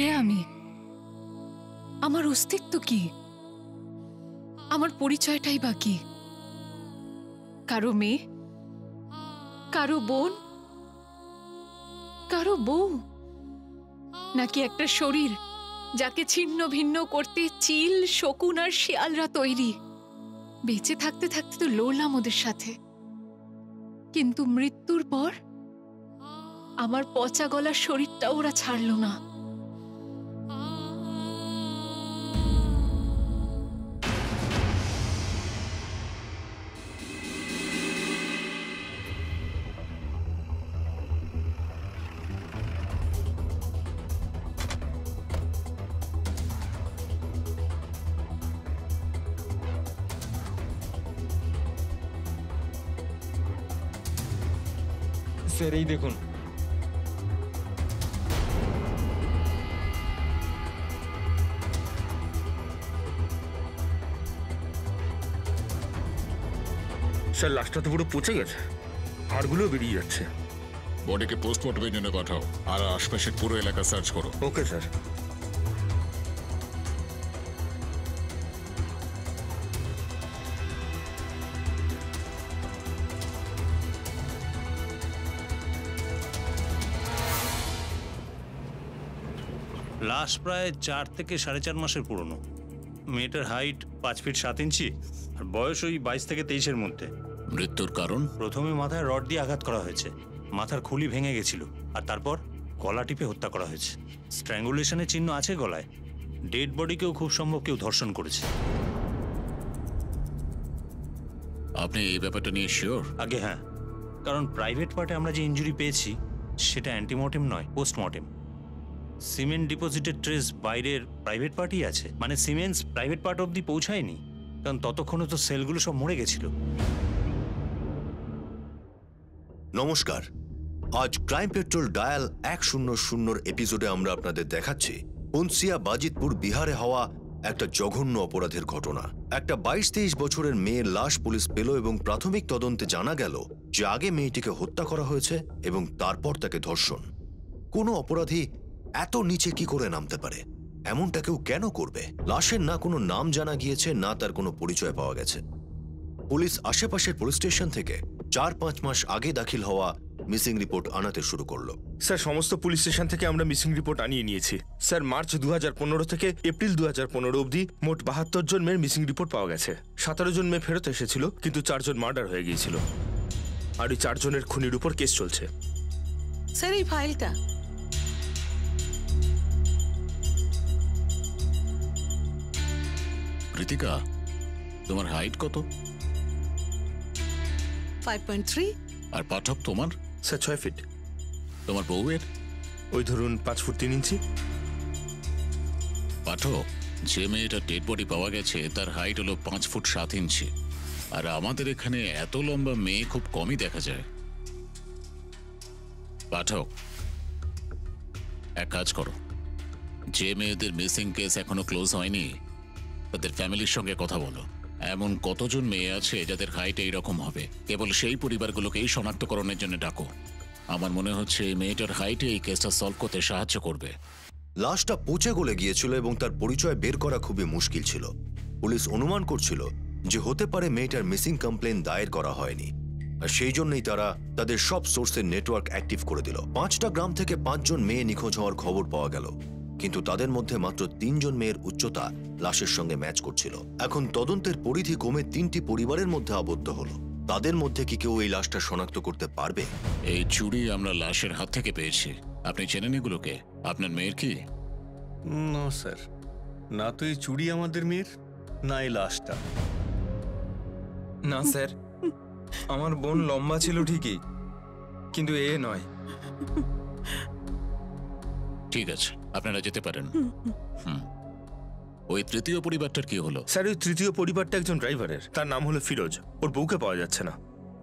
কে আমি? আমার অস্তিত্ব কি? আমার পরিচয়টাই বা কি? কারো মেয়ে, কারো বোন, কারো বউ, নাকি একটা শরীর যাকে ছিন্ন ভিন্ন করতে চিল, শকুন আর শিয়ালরা তৈরি? বেঁচে থাকতে থাকতে তো লড়লাম ওদের সাথে, কিন্তু মৃত্যুর পর আমার পচা গলার শরীরটা ওরা ছাড়লো না। স্যার এই দেখুন, স্যার লাশটা তো পুরো পচে গেছে, হাড়গুলো বেরিয়ে যাচ্ছে। বডিকে পোস্টমর্টমের জন্য পাঠাও আর আশপাশের পুরো এলাকা সার্চ করো। Okay sir. লাশ প্রায় 4 থেকে 4.5 মাসের পুরনো। মেয়েটার হাইট 5 ফিট 7 ইঞ্চি আর বয়স ওই 22 থেকে 23-এর মধ্যে। মৃত্যুর কারণ? প্রথমে মাথায় রড দিয়ে আঘাত করা হয়েছে, মাথার খুলি ভেঙে গেছিল, আর তারপর গলা টিপে হত্যা করা হয়েছে। স্ট্র্যাঙ্গুলেশনের চিহ্ন আছে গলায়। ডেড বডিকেও খুব সম্ভব কেউ ধর্ষণ করেছে। আপনি এই ব্যাপারটা নিয়ে শিওর? আগে হ্যাঁ, কারণ প্রাইভেট পার্টে আমরা যে ইনজুরি পেয়েছি সেটা অ্যান্টিমর্টেম নয়, পোস্টমর্টেম। সিমেন্ট ডিপোজিটের ট্রেস বাইরের প্রাইভেট পার্টই আছে, মানে সিমেন্টস প্রাইভেট পার্ট অবধি পৌঁছায়নি, কারণ ততক্ষণে তো সেলগুলো সব মরে গেছিল। নমস্কার, আজ ক্রাইম পেট্রোল ডায়াল 100 এপিসোডে আমরা আপনাদের দেখাচ্ছি পুনসিয়া বাজিতপুর বিহারে হওয়া একটা জঘন্য অপরাধের ঘটনা। একটা 22-23 বছরের মেয়ের লাশ পুলিশ পেল এবং প্রাথমিক তদন্তে জানা গেল যে আগে মেয়েটিকে হত্যা করা হয়েছে এবং তারপর তাকে ধর্ষণ। কোনো অপরাধী এত নিচে কি করে নামতে পারে? এমনটা কেউ কেন করবে? লাশের না কোনো নাম জানা গিয়েছে, না তার কোনো পরিচয় পাওয়া গেছে। পুলিশ আশেপাশের পুলিশ স্টেশন থেকে 4-5 মাস আগে দাখিল হওয়া মিসিং রিপোর্ট আনাতে শুরু করলো। স্যার সমস্ত পুলিশ স্টেশন থেকে আমরা মিসিং রিপোর্ট আনিয়ে নিয়েছি। স্যার মার্চ 2015 থেকে এপ্রিল 2015 অবধি মোট 72 জন মেয়ের মিসিং রিপোর্ট পাওয়া গেছে। 17 জন মেয়ে ফেরত এসেছিল, কিন্তু 4 জন মার্ডার হয়ে গিয়েছিল, আর ওই 4 জনের খুনির উপর কেস চলছে। স্যার এই ফাইলটা কৃতিকা, তোমার হাইট কত? 5.3। আর পাঠক তোমার? Sir 6 feet. তোমার বউয়ের? ওই ধরুন 5 ফুট 3 ইঞ্চি। পাঠক, যে মেয়েটা ডেড বডি পাওয়া গেছে তার হাইট হলো 5 ফুট 7 ইঞ্চি, আর আমাদের এখানে এত লম্বা মেয়ে খুব কমই দেখা যায়। পাঠক, এক কাজ করো, যে মেয়েদের মিসিং কেস এখনো ক্লোজ হয়নি তাদের ফ্যামিলির সঙ্গে কথা বলো। এমন কতজন মেয়ে আছে যাদের হাইট এইরকম হবে, কেবল সেই পরিবারগুলোকেই শনাক্তকরণের জন্য ডাকো। আমার মনে হচ্ছে এই মেয়েটার হাইটে এই কেসটা সলভ করতে সাহায্য করবে। লাশটা পচে গলে গিয়েছিল এবং তার পরিচয় বের করা খুবই মুশকিল ছিল। পুলিশ অনুমান করছিল যে হতে পারে মেয়েটার মিসিং কমপ্লেন দায়ের করা হয়নি, আর সেই জন্যই তারা তাদের সব সোর্সের নেটওয়ার্ক অ্যাক্টিভ করে দিল। 5টা গ্রাম থেকে 5 জন মেয়ে নিখোঁজ হওয়ার খবর পাওয়া গেল, কিন্তু তাদের মধ্যে মাত্র 3 জন মেয়ের উচ্চতা লাশের সঙ্গে ম্যাচ করছিল। এখন তদন্তের পরিধি কমে 3টি পরিবারের মধ্যে আবদ্ধ হলো। তাদের মধ্যে কি কেউ এই লাশটা শনাক্ত করতে পারবে? এই চুড়ি আমরা লাশের হাত থেকে পেয়েছি। আপনি চেনেন এগুলোকে? আপনার মেয়ের কি? না স্যার, না তো এই চুড়ি আমাদের মেয়ের, না এই লাশটা। না স্যার, আমার বোন লম্বা ছিল ঠিকই, কিন্তু এ নয়। ঠিক আছে, আপনারা যেতে পারেন। ওই তৃতীয় পরিবারটার কি হলো? স্যার ওই তৃতীয় পরিবারটা একজন ড্রাইভারের, তার নাম হলো ফিরোজ। ওর বউকে পাওয়া যাচ্ছে না,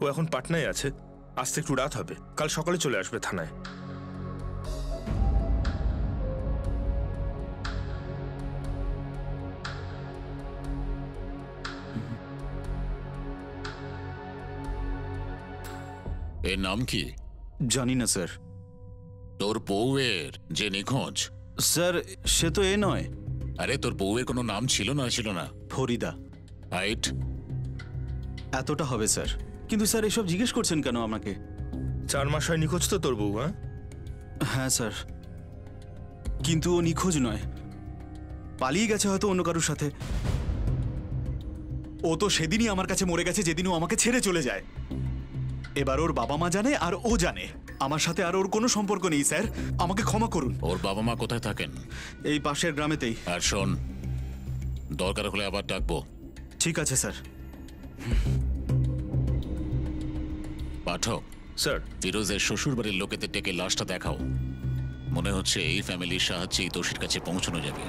ও এখন পাটনায় আছে। আসতে একটু রাত হবে, কাল সকালে চলে আসবে থানায়। এর নাম কি? জানি না স্যার। তোর বউয়ের যে নিখোঁজ স্যার সে তো এ নয়, আরে তোর বউয়ের কোনো নাম ছিল না? ফরিদা। হাইট? এতটা হবে স্যার। কিন্তু স্যার এসব জিজ্ঞেস করছেন কেন আমাকে? 4 মাস হয় নিখোঁজ তো তোর বউ? হ্যাঁ স্যার, কিন্তু ও নিখোঁজ নয়, পালিয়ে গেছে হয়তো অন্য কারোর সাথে। ও তো সেদিনই আমার কাছে মরে গেছে, যেদিন ও আমাকে ছেড়ে চলে যায়। এবার ওর বাবা মা জানে আর ও জানে, আমার সাথে আর ওর কোনো সম্পর্ক নেই স্যার, আমাকে ক্ষমা করুন। ওর বাবা মা কোথায় থাকেন? এই পাশের গ্রামেতেই। আর শোন, দরকার হলে আবার ডাকবো। ঠিক আছে স্যার। পাঠক, স্যার। ফিরোজের শ্বশুর বাড়ির লোকেদের ডেকে লাশটা দেখাও। মনে হচ্ছে এই ফ্যামিলির সাহায্যেই দোষীর কাছে পৌঁছানো যাবে।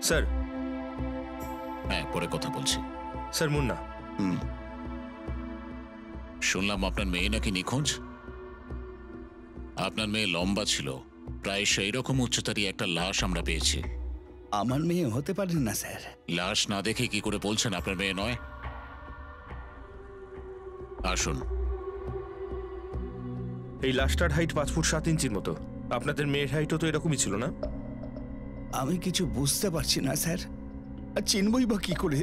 স্যার। হ্যাঁ, পরে কথা বলছি। স্যার মুন্না। শুনলাম আপনার মেয়ে নাকি নিখোঁজ। আপনার মেয়ে লম্বা ছিল, প্রায় সেই রকম উচ্চতারই একটা লাশ আমরা পেয়েছি। আমার মেয়ে হতে পারে না স্যার। লাশ না দেখে কি করে বলছেন আপনার মেয়ে নয়? আসুন। এই লাশটার হাইট 5 ফুট 7 ইঞ্চির মতো। আপনাদের মেয়ের হাইটও তো এরকমই ছিল না? আমি কিছু বুঝতে পারছি না স্যার, আর চিনবই বা কি করে?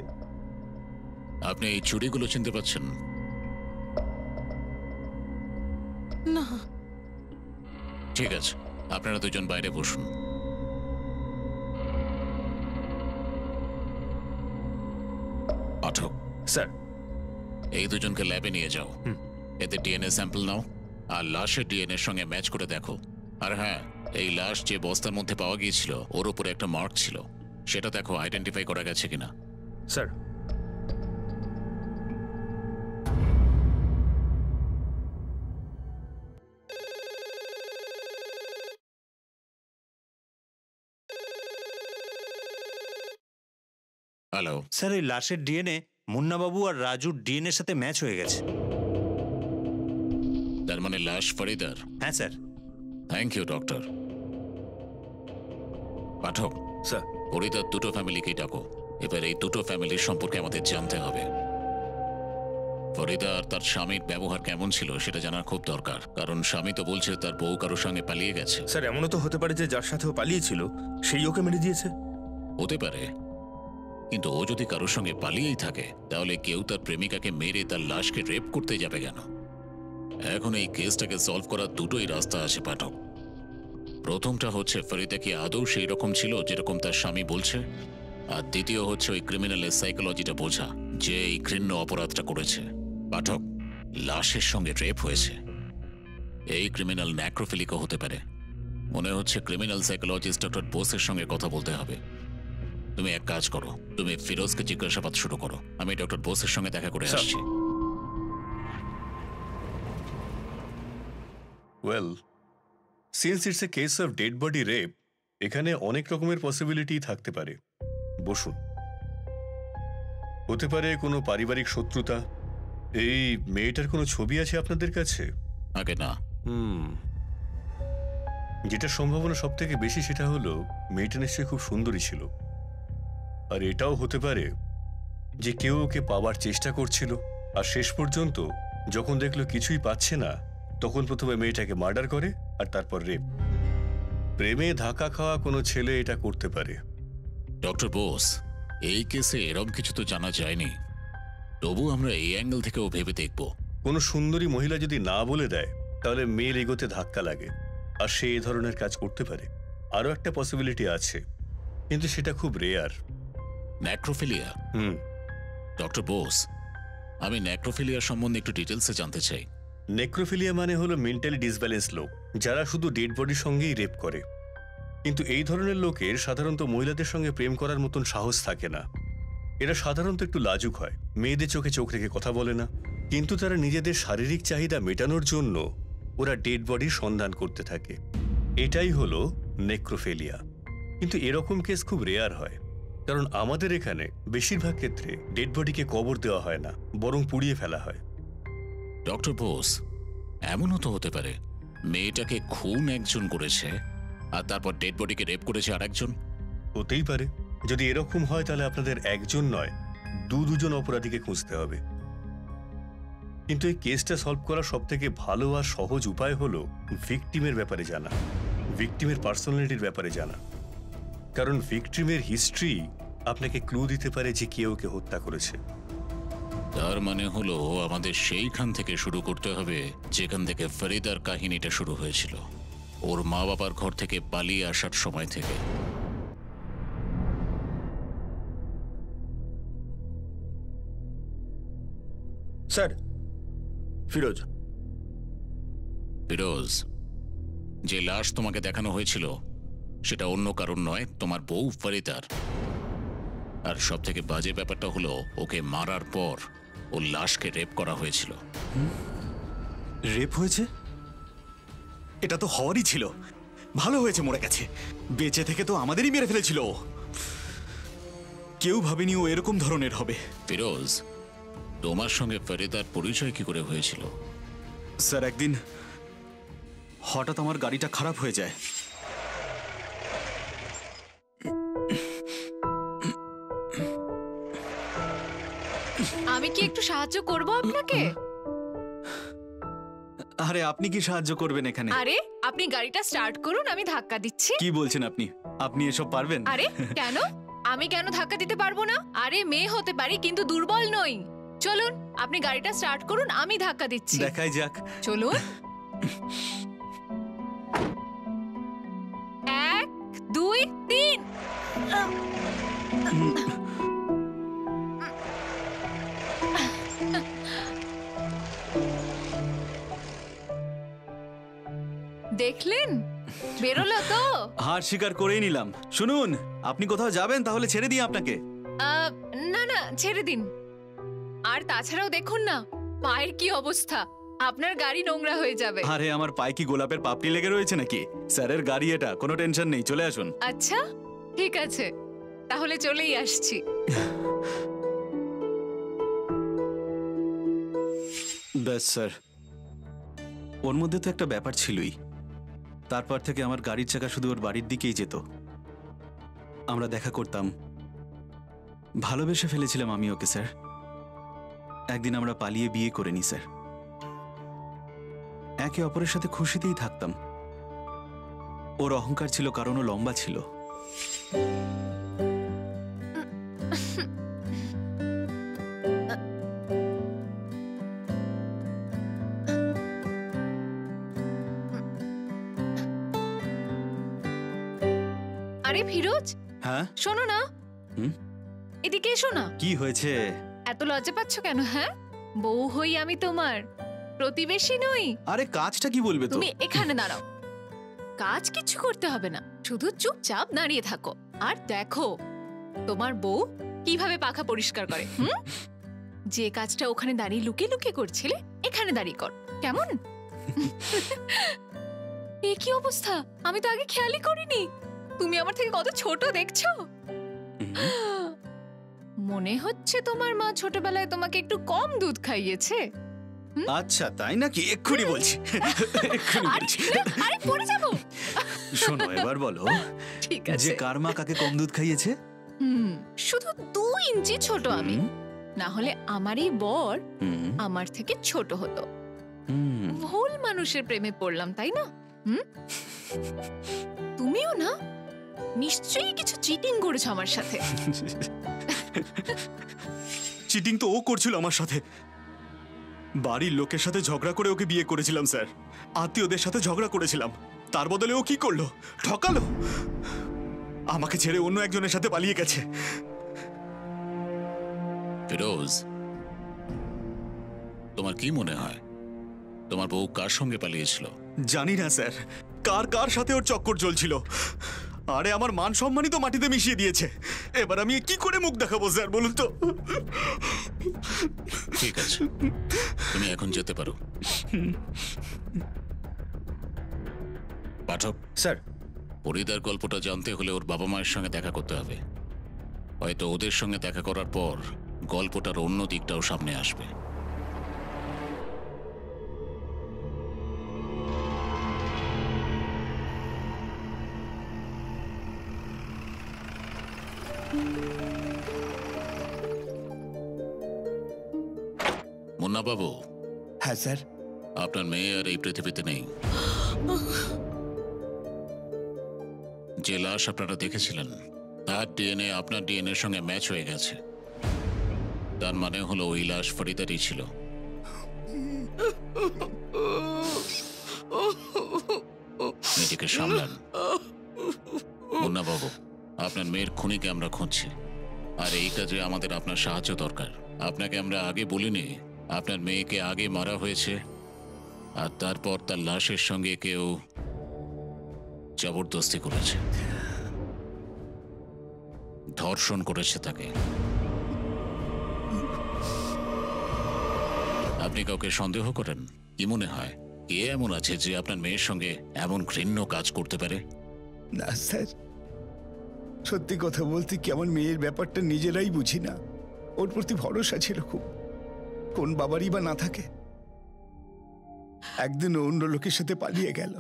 আপনি এই চুড়িগুলো চিনতে পারছেন? না। ঠিক আছে, আপনারা দুজন বাইরে বসুন। পাঠক স্যার। এই দুজনকে ল্যাবে নিয়ে যাও, এদের ডিএনএ স্যাম্পল নাও আর লাশের ডিএনএ সঙ্গে ম্যাচ করে দেখো। আর হ্যাঁ, এই লাশ যে বস্তার মধ্যে পাওয়া গিয়েছিল ওর উপরে একটা মার্ক ছিল, সেটা দেখো আইডেন্টিফাই করা গেছে কিনা। স্যার। হ্যালো স্যার, এই লাশের ডিএনএ মুন্নাবাবু আর রাজুর ডিএনএর সাথে ম্যাচ হয়ে গেছে। তার মানে লাশ ফরিদার? হ্যাঁ sir. Thank you doctor. Pathak sir. ফরিদার দুটো ফ্যামিলিকেই ডাকো। এবার এই দুটো ফ্যামিলির সম্পর্কে আমাদের জানতে হবে। ফরিদা আর তার স্বামীর ব্যবহার কেমন ছিল সেটা জানার খুব দরকার, কারণ স্বামী তো বলছে তার বউ কারোর সঙ্গে পালিয়ে গেছে। স্যার এমনও তো হতে পারে যে যার সাথে ও পালিয়েছিল সেই ওকে মেরে দিয়েছে। হতে পারে, কিন্তু ও যদি কারোর সঙ্গে পালিয়েই থাকে তাহলে কেউ তার প্রেমিকাকে মেরে তার লাশকে রেপ করতে যাবে কেন? এখন এই কেসটাকে সলভ করার দুটোই রাস্তা আছে পাঠক। প্রথমটা হচ্ছে ফরিদা কি আদৌ সেই রকম ছিল যেরকম তার স্বামী বলছে, আর দ্বিতীয় হচ্ছে ওই ক্রিমিনালের সাইকোলজিটা বোঝা যে এই ঘৃণ্য অপরাধটা করেছে। পাঠক, লাশের সঙ্গে রেপ হয়েছে, এই ক্রিমিনাল ন্যাক্রোফিলিকও হতে পারে। মনে হচ্ছে ক্রিমিনাল সাইকোলজিস্ট ডক্টর বোসের সঙ্গে কথা বলতে হবে। তুমি এক কাজ করো, তুমি ফিরোজকে জিজ্ঞাসাবাদ শুরু করো, আমি ডক্টর বোসের সঙ্গে দেখা করে আসছি। Well, since it's a case of dead body rape, এখানে অনেক রকমের পসিবিলিটি থাকতে পারে। বসুন। হতে পারে কোনো পারিবারিক শত্রুতা। এই মেয়েটার কোনো ছবি আছে আপনাদের কাছে? আগে না। যেটা সম্ভাবনা সব থেকে বেশি সেটা হলো মেয়েটা নিশ্চয়ই খুব সুন্দরী ছিল। আর এটাও হতে পারে যে কেউ ওকে পাওয়ার চেষ্টা করছিল, আর শেষ পর্যন্ত যখন দেখলো কিছুই পাচ্ছে না তখন প্রথমে মেয়েটাকে মার্ডার করে আর তারপর রেপ। প্রেমে ধাক্কা খাওয়া কোনো ছেলে এটা করতে পারে। ডক্টর বোস, এই কেসে এরম কিছু তো জানা যায়নি, তবু আমরা এই অ্যাঙ্গেল থেকেও ভেবে দেখব। কোনো সুন্দরী মহিলা যদি না বলে দেয় তাহলে মেয়ের এগোতে ধাক্কা লাগে, আর সে এই ধরনের কাজ করতে পারে। আরও একটা পসিবিলিটি আছে, কিন্তু সেটা খুব রেয়ার। ন্যাক্রোফিলিয়া? ডক্টর বোস, আমি ন্যাক্রোফিলিয়া সম্বন্ধে একটু ডিটেলসে জানতে চাই। নেক্রোফিলিয়া মানে হলো মেন্টালি ডিসব্যালেন্স লোক, যারা শুধু ডেড বডির সঙ্গেই রেপ করে। কিন্তু এই ধরনের লোকের সাধারণত মহিলাদের সঙ্গে প্রেম করার মতন সাহস থাকে না। এরা সাধারণত একটু লাজুক হয়, মেয়েদের চোখে চোখ রেখে কথা বলে না, কিন্তু তারা নিজেদের শারীরিক চাহিদা মেটানোর জন্য ওরা ডেড বডির সন্ধান করতে থাকে। এটাই হলো নেক্রোফিলিয়া। কিন্তু এরকম কেস খুব রেয়ার হয়, কারণ আমাদের এখানে বেশিরভাগ ক্ষেত্রে ডেড বডিকে কবর দেওয়া হয় না, বরং পুড়িয়ে ফেলা হয়। ডক্টর বোস, এমনও তো হতে পারে মেয়েটাকে খুন একজন করেছে আর তারপর ডেড বডিকে রেপ করেছে আর একজন। হতেই পারে। যদি এরকম হয় তাহলে আপনাদের একজন নয়, দুজন অপরাধীকে খুঁজতে হবে। কিন্তু এই কেসটা সলভ করার সব থেকে ভালো আর সহজ উপায় হলো ভিকটিমের ব্যাপারে জানা, ভিকটিমের পার্সোনালিটির ব্যাপারে জানা। কারণ ভিকটিমের হিস্ট্রি আপনাকে ক্লু দিতে পারে যে কে ওকে হত্যা করেছে। তার মানে হলো আমাদের সেইখান থেকে শুরু করতে হবে যেখান থেকে ফরিদার কাহিনীটা শুরু হয়েছিল, ওর মা বাবার ঘর থেকে পালিয়ে আসার সময় থেকে। স্যার, ফিরোজ। ফিরোজ, যে লাশ তোমাকে দেখানো হয়েছিল সেটা অন্য কারণ নয়, তোমার বউ ফরিদার। আর সব থেকে বাজে ব্যাপারটা হলো ওকে মারার পর ওর লাশকে রেপ করা হয়েছিল। রেপ হয়েছে? এটা তো হওয়ারই ছিল। ভালো হয়েছে মরে গেছে, বেঁচে থেকে তো আমাদেরই মেরে ফেলেছিল ও। কেউ ভাবেনি ও এরকম ধরনের হবে। ফিরোজ, তোমার সঙ্গে ফরিদার পরিচয় কি করে হয়েছিল? স্যার, একদিন হঠাৎ আমার গাড়িটা খারাপ হয়ে যায়। আমি কি একটু সাহায্য করব আপনাকে? আরে আপনি কি সাহায্য করবেন এখানে? আরে আপনি গাড়িটা স্টার্ট করুন, আমি ধাক্কা দিচ্ছি। কি বলছেন আপনি? আপনি এসব পারবেন? আরে কেন? আমি কেন ধাক্কা দিতে পারবো না? আরে মেয়ে হতে পারি কিন্তু দুর্বল নই। চলুন, আপনি গাড়িটা স্টার্ট করুন, আমি ধাক্কা দিচ্ছি। দেখাই যাক। চলুন। 1 2 3। দেখলেন, বেরোলো তো। হার স্বীকার করেই নিলাম। শুনুন, আপনি কোথাও যাবেন তাহলে ছেড়ে দিই আপনাকে। না না, ছেড়ে দিন। আর তাছাড়াও দেখুন না পায়ের কি অবস্থা, আপনার গাড়ি নোংরা হয়ে যাবে। আরে আমার পায়ে কি গোলাপের পাপড়ি লেগে রয়েছে নাকি? স্যারের গাড়ি এটা, কোনো টেনশন নেই, চলে আসুন। আচ্ছা ঠিক আছে, তাহলে চলেই আসছি। ব্যাস স্যার, ওর মধ্যে তো একটা ব্যাপার ছিলই। তারপর থেকে আমার গাড়ির চাকা শুধু ওর বাড়ির দিকেই যেত। আমরা দেখা করতাম, ভালোবেসে ফেলেছিলাম আমি ওকে স্যার। একদিন আমরা পালিয়ে বিয়ে করে নি স্যার। একে অপরের সাথে খুশিতেই থাকতাম। ওর অহংকার ছিল কারণ ও লম্বা ছিল। আরে ফিরোজ, হ্যাঁ শোনো না। এদিকে এসো না। কি হয়েছে? এত লজ্জা পাচ্ছ কেন? হ্যাঁ, বউ হই আমি তোমার, প্রতিবেশী নই। আরে কাজটা কি বলবে তো? তুমি এখানে দাঁড়াও, কাজ কিছু করতে হবে না, শুধু চুপচাপ দাঁড়িয়ে থাকো আর দেখো তোমার বউ কিভাবে পাখা পরিষ্কার করে। যে কাজটা ওখানে দাঁড়িয়ে লুকিয়ে লুকিয়ে করছিলে এখানে দাঁড়িয়ে কর, কেমন? এ কি অবস্থা, আমি তো আগে খেয়ালই করিনি। তুমি আমার থেকে কত ছোট দেখছো। মনে হচ্ছে তোমার মা ছোটবেলায় তোমাকে একটু কম দুধ খাইয়েছে। আচ্ছা তাই নাকি? এক্ষুনি বলছি। আরে পড়ে যাবো। শোনো, এবার বলো ঠিক আছে, যে কার মা কাকে কম দুধ খাইয়েছে? শুধু 2 ইঞ্চি ছোট আমি, না হলে আমারই বর আমার থেকে ছোট হতো। ভুল মানুষের প্রেমে পড়লাম, তাই না? তুমিও না নিশ্চয়ই কিছু চিটিং করেছো আমার সাথে। চিটিং তো ও করছিল আমার সাথে। বাড়ির লোকের সাথে ঝগড়া করে ওকে বিয়ে করেছিলাম স্যার। আত্মীয়দের সাথে ঝগড়া করেছিলাম, তার বদলে ও কি করলো? ঠকালো, আমাকে ছেড়ে অন্য একজনের সাথে পালিয়ে গেছে। ফিরোজ, তোমার কি মনে হয় তোমার বউ কার সঙ্গে পালিয়েছিল? জানি না স্যার, কার কার সাথে ওর চক্কর চলছিল। আরে আমার মান সম্মানই তো মাটিতে মিশিয়ে দিয়েছে। এবার আমি কি করে মুখ দেখাবো স্যার, বলুন তো? ঠিক আছে, তুমি এখন যেতে পারো। পাঠক স্যার, ফরিদার গল্পটা জানতে হলে ওর বাবা মায়ের সঙ্গে দেখা করতে হবে। হয়তো ওদের সঙ্গে দেখা করার পর গল্পটার অন্য দিকটাও সামনে আসবে। মুন্না বাবু, হ্যাঁ স্যার। আপনার মেয়ে আর এই পৃথিবীতে নেই। যে লাশ আপনারা দেখেছিলেন তার ডিএনএ আপনার ডিএনএ এর সঙ্গে ম্যাচ হয়ে গেছে। তার মানে হলো ওই লাশ ফরিদারই ছিল। নিজেকে সামলান। মুন্না বাবু, আপনার মেয়ের খুনিকে আমরা খুঁজছি, আর এই কাজে আমাদের আপনার সাহায্য দরকার। আপনাকে আমরা আগে বলিনি আপনার মেয়েকে আগে মারা হয়েছে, আর তারপর তার লাশের সঙ্গে কেউ জবরদস্তি করেছে, ধর্ষণ করেছে তাকে। আপনি কাউকে সন্দেহ করেন? কি মনে হয় কে এমন আছে যে আপনার মেয়ের সঙ্গে এমন ঘৃণ্য কাজ করতে পারে? না স্যার, সত্যি কথা বলতে কি আমার মেয়ের ব্যাপারটা নিজেরাই বুঝি না। ওর প্রতি ভরসা ছিল খুব, কোন বাবারই বা না থাকে। একদিন ও অন্য লোকের সাথে পালিয়ে গেল,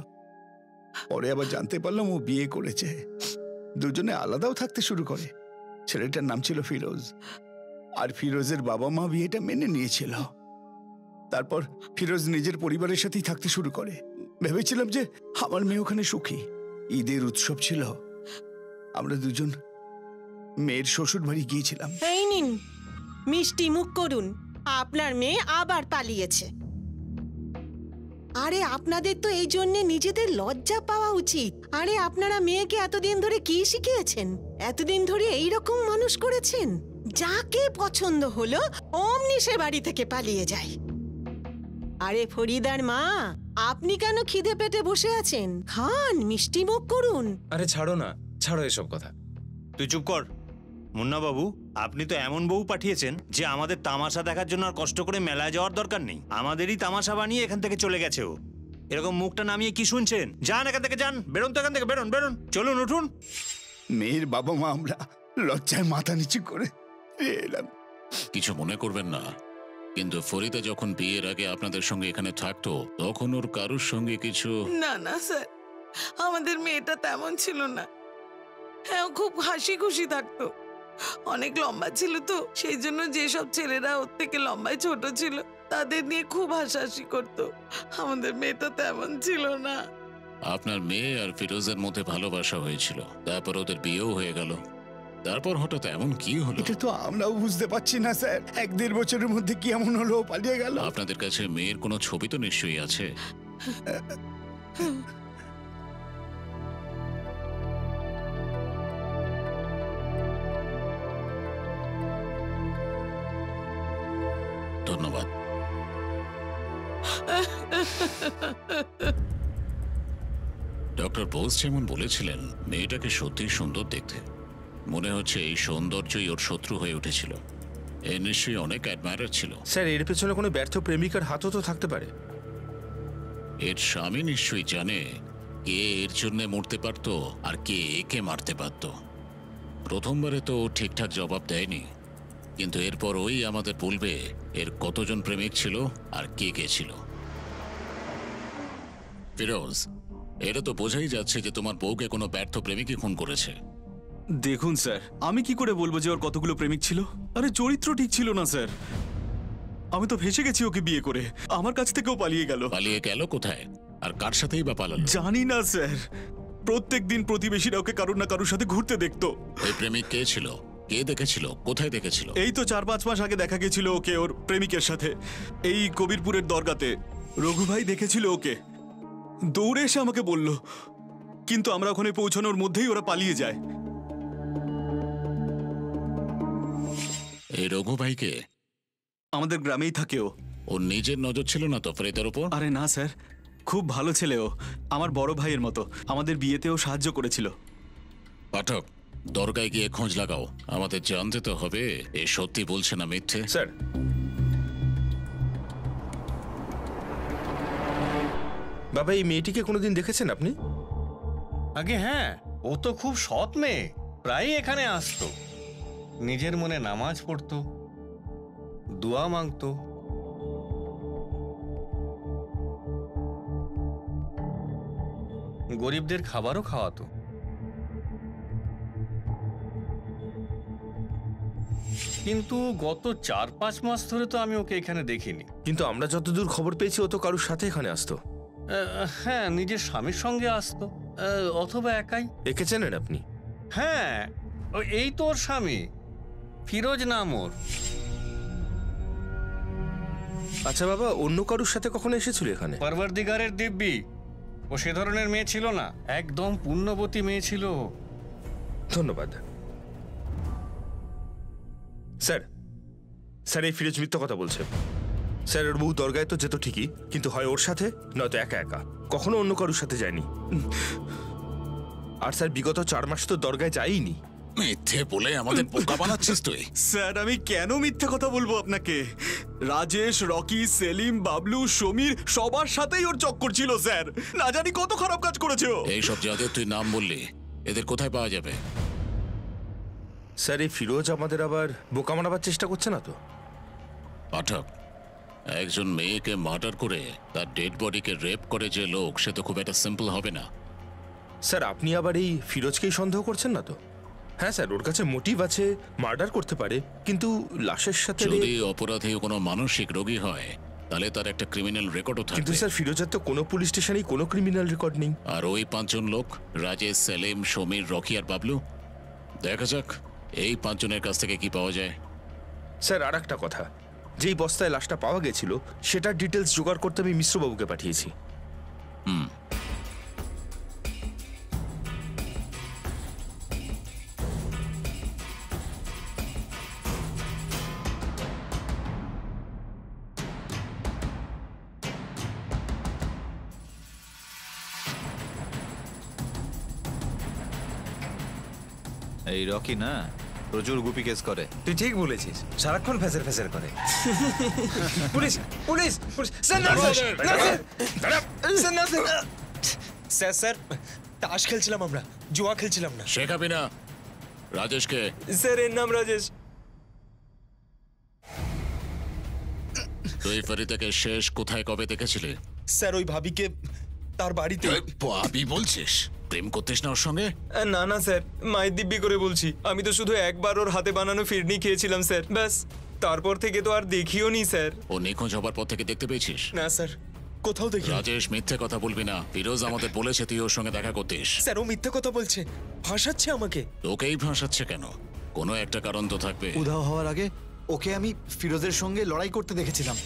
পরে আবার জানতে পারলাম ও বিয়ে করেছে। দুজনে আলাদাও থাকতে শুরু করে। ছেলেটার নাম ছিল ফিরোজ, আর ফিরোজের বাবা মা বিয়েটা মেনে নিয়েছিল। তারপর ফিরোজ নিজের পরিবারের সাথেই থাকতে শুরু করে। ভেবেছিলাম যে আমার মেয়ে ওখানে সুখী। ঈদের উৎসব ছিল, আমরা দুজন মেয়ের শ্বশুর বাড়ি গিয়েছিলাম। এই নিন মিষ্টি মুখ করুন, আপনার মেয়ে আবার পালিয়েছে। আরে আপনাদের তো এই জন্য নিজেদের লজ্জা পাওয়া উচিত। আরে আপনারা মেয়েকে এতদিন ধরে কি শিখিয়েছেন? এতদিন ধরে এইরকম মানুষ করেছেন, যাকে পছন্দ হলো অমনি সে বাড়ি থেকে পালিয়ে যায়। আরে ফরিদার মা, আপনি কেন খিদে পেটে বসে আছেন? খান, মিষ্টি মুখ করুন। আরে ছাড়ো না, ছাড়ো এসব কথা। তুই চুপ কর। মুন্না বাবু, আপনি তো এমন বউ পাঠিয়েছেন যে আমাদের তামাশা দেখার জন্য আর কষ্ট করে মেলায় যাওয়ার দরকার নেই। আমাদেরই তামাশা বানিয়ে এখান থেকে চলে গেছে ও। এরকম মুখটা নামিয়ে কি শুনছেন? যান এখান থেকে, যান, বেরোন তো এখান থেকে, বেরোন বেরোন, চলুন উঠুন। মেয়ের বাবা মা আমরা লজ্জায় মাথা নিচু করে এলাম। কিছু মনে করবেন না, কিন্তু ফরিদা যখন বিয়ের আগে আপনাদের সঙ্গে এখানে থাকতো তখন ওর কারোর সঙ্গে কিছু... না না স্যার, আমাদের মেয়েটা তেমন ছিল না। হ্যাঁ, ও খুব হাসি খুশি থাকতো। অনেক লম্বা ছিল তো, সেই জন্য যেসব ছেলেরা ওর থেকে লম্বায় ছোট ছিল তাদের নিয়ে খুব হাসাহাসি করতো। আমাদের মেয়েটা তেমন ছিল না। আপনার মেয়ে আর ফিরোজের মধ্যে ভালোবাসা হয়েছিল, তারপর ওদের বিয়েও হয়ে গেল। তারপর হঠাৎ এমন কি হলো? এটা তো আমরাও বুঝতে পারছি না স্যার। 1-1.5 বছরের মধ্যে কি এমন হলো পালিয়ে গেল? আপনাদের কাছে মেয়ের কোনো ছবি তো নিশ্চয়ই আছে। ধন্যবাদ। ডক্টর বোস যেমন বলেছিলেন, মেয়েটাকে সত্যি সুন্দর দেখতে। মনে হচ্ছে এই সৌন্দর্যই ওর শত্রু হয়ে উঠেছিল। এর নিশ্চয়ই অনেক অ্যাডমায়ার ছিল। স্যার, এর পেছনে কোনো ব্যর্থ প্রেমিকার হাতও তো থাকতে পারে। এর স্বামী নিশ্চয়ই জানে কে এর জন্য মরতে পারত আর কে একে মারতে পারত। প্রথমবারে তো ঠিকঠাক জবাব দেয়নি, কিন্তু এরপর ওই আমাদের বলবে এর কতজন প্রেমিক ছিল আর কে কে ছিল। ফিরোজ, এটা তো বোঝাই যাচ্ছে যে তোমার বউকে কোনো ব্যর্থ প্রেমিকই খুন করেছে। দেখুন স্যার, আমি কি করে বলবো যে ওর কতগুলো প্রেমিক ছিল? আরে চরিত্র ঠিক ছিল না স্যার। আমি তো ফেসে গেছি ওকে বিয়ে করে। আমার কাছ থেকেও পালিয়ে গেল। পালিয়ে গেল কোথায় আর কার সাথেই বা পালালো? জানি না স্যার। প্রত্যেক দিন প্রতিবেশীরা ওকে কারুর না কারুর সাথে ঘুরতে দেখতো। ওই প্রেমিক কে ছিল? কে দেখেছিল? কোথায় দেখেছিল? এই তো 4-5 মাস আগে দেখা গেছিল ওকে ওর প্রেমিকের সাথে, এই কবিরপুরের দরগাতে। রঘু ভাই দেখেছিল ওকে, দৌড়ে এসে আমাকে বলল, কিন্তু আমরা ওখানে পৌঁছানোর মধ্যেই ওরা পালিয়ে যায়। এই রঘু ভাইকে? আমাদের গ্রামেই থাকে ও। ওর নিজের নজর ছিল না তো ফরিদার উপর? আরে না স্যার, খুব ভালো ছেলে ও, আমার বড় ভাইয়ের মতো। আমাদের বিয়েতেও সাহায্য করেছিল। পাঠক, দরগায় গিয়ে খোঁজ লাগাও। আমাদের জানতে তো হবে এ সত্যি বলছে না মিথ্যে। স্যার, বাবা এই মেয়েটিকে কোনোদিন দেখেছেন আপনি? আগে হ্যাঁ, ও তো খুব সৎ মেয়ে, প্রায়ই এখানে আসতো। নিজের মনে নামাজ পড়তো, দোয়া মাংতো। গরিবদের খাবারও খাওয়াতো। কিন্তু গত 4-5 মাস ধরে তো আমি ওকে এখানে দেখিনি। কিন্তু আমরা যতদূর খবর পেয়েছি ও তো কারোর সাথে এখানে আসতো। হ্যাঁ, নিজের স্বামীর সঙ্গে আসতো, অথবা একাই। একে চেনেন আপনি? হ্যাঁ, এই তো ওর স্বামী, ফিরোজ নাম ওর। আচ্ছা বাবা, অন্য কারোর সাথে কখনো এসেছিল এখানে? পরবর্তীকারের দিব্যি, ও সে ধরনের মেয়ে ছিল না, একদম পুণ্যবতী মেয়ে ছিল। ধন্যবাদ স্যার। স্যার, এই ফিরোজ মিথ্যা কথা বলছে। স্যার, ওর বউ দরগায় তো যেত ঠিকই, কিন্তু হয় ওর সাথে নয়তো একা একা, কখনো অন্য কারোর সাথে যায়নি। আর স্যার, বিগত 4 মাস তো দরগায় যায়নি। মিথ্যে বলে আমাদের বোকা বানাচ্ছিস তুই। স্যার, আমি কেন মিথ্যে কথা বলবো আপনাকে? রাজেশ, রকি, সেলিম, বাবলু, সমীর সবার সাথেই ওর চক্কর ছিল স্যার। না জানি কত খারাপ কাজ করেছে ও। এইসব যাদের তুই নাম বললি, এদের কোথায় পাওয়া যাবে? স্যার, এই ফিরোজ আমাদের আবার বোকা বানাবার চেষ্টা করছে না তো? পাঠক, একজন মেয়েকে মার্ডার করে তার ডেড বডিকে রেপ করে যে লোক, সে তো খুব একটা সিম্পল হবে না। স্যার, আপনি আবার এই ফিরোজকেই সন্দেহ করছেন না তো? হ্যাঁ স্যার, ওর কাছে মোটিভ আছে, মার্ডার করতে পারে, কিন্তু লাশের সাথে যদি অপরাধী কোনো মানসিক রোগী হয়, তাহলে তার একটা ক্রিমিনাল রেকর্ডও কিন্তু থাকবে। স্যার, ফিরোজের তো কোনো পুলিশ স্টেশনেই কোনো ক্রিমিনাল রেকর্ড নেই। আর ওই 5 জন লোক, রাজেশ, সেলিম, সমীর, রকি আর বাবলু, দেখা যাক এই 5 জনের কাছ থেকে কি পাওয়া যায়। স্যার, আর একটা কথা, যেই বস্তায় লাশটা পাওয়া গেছিল সেটার ডিটেলস জোগাড় করতে আমি মিশ্রবাবুকে পাঠিয়েছি। এই রকি না প্রচুর গুপি কেস করে। তুই ঠিক বলেছিস, সারাক্ষণ ফেসের ফেসের করে। Police police police! স্যার না স্যার, স্যার না স্যার, স্যার স্যার, তাস খেলছিলাম আমরা, জুয়া খেলছিলাম না। শেখাবি না। রাজেশকে? স্যার, এর নাম রাজেশ। তুই ফরিদাকে শেষ কোথায় কবে দেখেছিলি? স্যার, ওই ভাবিকে তার বাড়িতে। ভাবি বলছিস? প্রেম করতিস না ওর সঙ্গে? না না স্যার, মায়ের দিব্যি করে বলছি, আমি তো শুধু একবার ওর হাতে বানানো ফিরনি খেয়েছিলাম স্যার, ব্যাস। তারপর থেকে তো আর দেখিও নি স্যার। ও নিখোঁজ হবার পর থেকে দেখতে পেয়েছিস? না স্যার, কোথাও দেখি। রাজেশ, মিথ্যে কথা বলবি না। ফিরোজ আমাদের বলেছে তুই ওর সঙ্গে দেখা করতিস। স্যার, ও মিথ্যে কথা বলছে, ফাঁসাচ্ছে আমাকে। তোকেই ফাঁসাচ্ছে কেন? কোনো একটা কারণ তো থাকবে। উধাও হওয়ার আগে ওকে আমি ফিরোজের সঙ্গে লড়াই করতে দেখেছিলাম।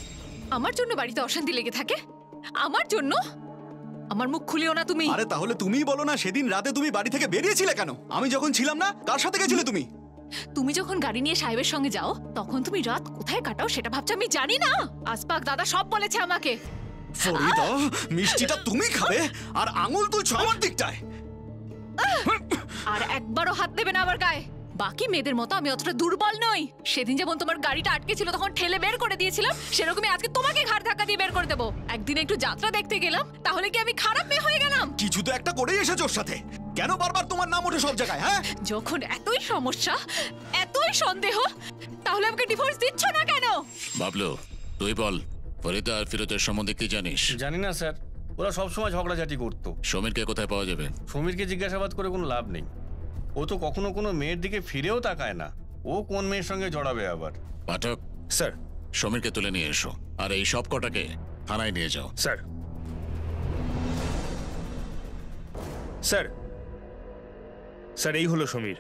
আমার জন্য বাড়িতে অশান্তি লেগে থাকে? আমার জন্য? আমার মুখ খুলিও না তুমি। আরে তাহলে তুমিই বলো না, সেদিন রাতে তুমি বাড়ি থেকে বেরিয়েছিলে কেন? আমি যখন ছিলাম না, কার সাথে গেছিলে তুমি? তুমি যখন গাড়ি নিয়ে সাহেবের সঙ্গে যাও, তখন তুমি রাত কোথায় কাটাও সেটা ভাবছো আমি জানি না? আসপাক দাদা সব বলেছে আমাকে। ফরিদা, মিষ্টিটা তুমি খাবে আর আঙুল তুলছো আমার দিকটায়। আর একবারও হাত দেবে না আমার গায়ে। বাকি মেয়েদের মতো আমি অতটা দুর্বল নই। সেদিন যেমন তোমার গাড়িটা আটকে ছিল তখন ঠেলে বের করে দিয়েছিলাম, সেরকমই আজকে তোমাকে ঘাড় ধাক্কা দিয়ে বের করে দেবো। একদিন একটু যাত্রা দেখতে গেলাম, তাহলে কি আমি খারাপ মেয়ে হয়ে গেলাম? কিছু তো একটা করেই এসেছো ওর সাথে। কেন বারবার তোমার নাম ওঠে সব জায়গায়? হ্যাঁ, যখন এতই সমস্যা, এতই সন্দেহ, তাহলে আমাকে ডিভোর্স দিচ্ছ না কেন? বাবলু, তুই বল, ফরিদা আর ফিরোজের সম্বন্ধে কি জানিস? জানি না স্যার, ওরা সবসময় ঝগড়াঝাটি করতো। সমীরকে কোথায় পাওয়া যাবে? সমীরকে জিজ্ঞাসাবাদ করে কোনো লাভ নেই। ও তো কখনো কোনো মেয়ের দিকে ফিরেও তাকায় না। ও কোন মেয়ের সঙ্গে জড়াবে আবার? পাঠক, স্যার, সমীরকে তুলে নিয়ে এসো, আর এই সব কটাকে থানায় নিয়ে যাও। স্যার। স্যার, স্যার, এই হলো সমীর।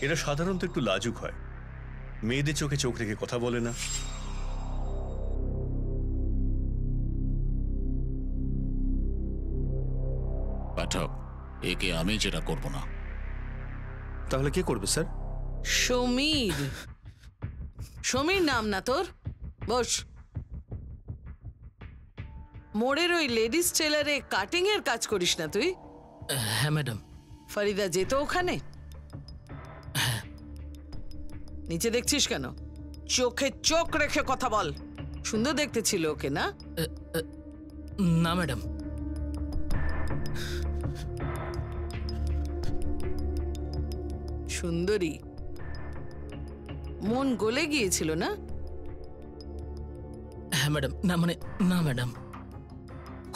এরা সাধারণত একটু লাজুক হয়, মেয়েদের চোখে চোখ রেখে কথা বলে না। পাঠক, একে আমি যেটা করব না। তাহলে কে করবে স্যার? সমীর। সমীর নাম না তোর? বস। মোড়ের ওই লেডিস টেলারে কাটিং এর কাজ করিস না তুই? হ্যাঁ ম্যাডাম। ফরিদা যেত ওখানে? নিচে দেখছিস কেন? চোখে চোখ রেখে কথা বল। সুন্দর দেখতে ছিল ওকে না? না ম্যাডাম। সুন্দরী, মন গলে গিয়েছিল না? হ্যাঁ ম্যাডাম, না ম্যাডাম,